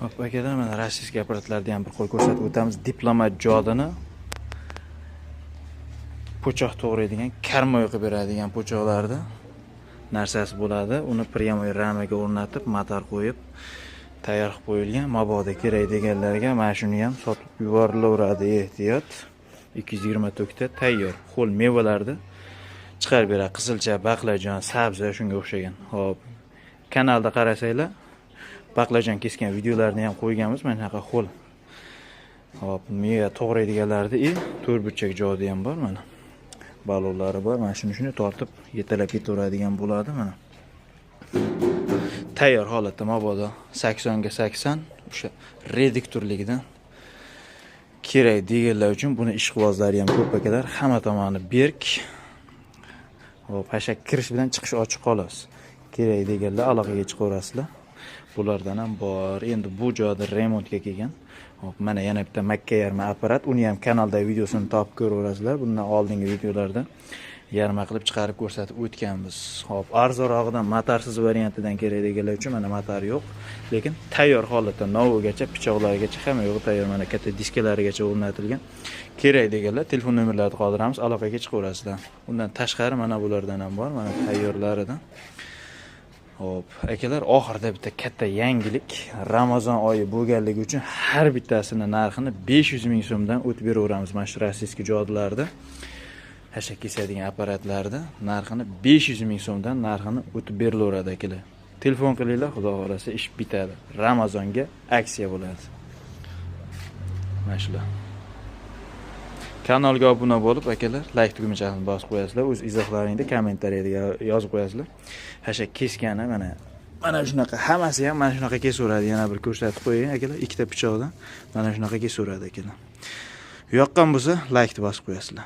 Hop, akalar, mana rossiyskiy apparatlarni ham bir qo'l ko'rsatib o'tamiz. Diplomat jodini po'choq to'g'raydigan, karmoy qilib beradigan po'choqlarda narsasi bo'ladi. Uni pryamoy ramaga o'rnatib, motor qo'yib tayyor qilib qo'yilgan. Mabodo kerak deganlarga mana shuni ham sotib yuborilaveradi, ehtiyot. 220 tokda tayyor. Xo'l mevalarni chiqarib beradi. Qizilcha, baqlajon, sabzi shunga o'xshagan. Hop, kanalda qarasanglar, baqlajon kesgan videolarni ham qo'yganmiz. Mana shunaqa xo'l. Hop, meva to'g'raydiganlarda to'rtburchak jodi ham bor mana. Balonlari bor. Mana shuni tortib yetalab ketaveradigan bo'ladi mana. Tayyor holatda mabodo 80 ga 80 o'sha reduktorligidan kerak deganlar uchun buni ishqibozlari ham ko'p akalar. Hamma tomoni berk. Hop, hashak kirish bilan chiqish ochiq xolos. Kerak deganlar aloqaga chiqaverasizlar. Bulardan ham bor. Endi bu joyda remontga kelgan. Hop, mana yana bitta makka yarma apparat. Uni ham kanalda videosini topib ko'raverasizlar. Bundan oldingi videolarda yarma qilib chiqarib ko'rsatib o'tganmiz. Hop, arzonrog'idan motorsiz variantidan kerak deganlar uchun mana motor yo'q, lekin tayyor holatda novogacha, pichoqlarigacha hamma yo'g'i tayyor, mana katta diskalarigacha o'rnatilgan. Kerak deganlar telefon nomerlarini qoldiramiz, aloqaga chiqaverasizlar. Undan tashqari mana bulardan ham bor, mana tayyorlaridan. Hop, akalar, oxirida bitta katta yangilik. Ramazon oyi bo'lganligi uchun har bittasini narxini 500 ming so'mdan o'tib beraveramiz. Mana shu rossiyskiy jodilarda, hashak kesadigan apparatlarda narxini 500 ming so'mdan narxini o'tib berilaveradi akalar. Telefon qilinglar, xudo xolasa ish bitadi. Ramazonga aksiya bo'ladi. Mana shular. Kanalga obuna bo'lib akalar, like tugmachasini bosib qo'yasizlar. O'z izohlaringni kommentariyada yozib qo'yasizlar. Hashak keskani mana shunaqa, hammasi ham mana shunaqa kesaveradi. Yana bir ko'rsatib qo'ying akalar, ikkita pichoqdan mana shunaqa kesaveradi akalar. Yoqqan bo'lsa like bosib qo'yasizlar.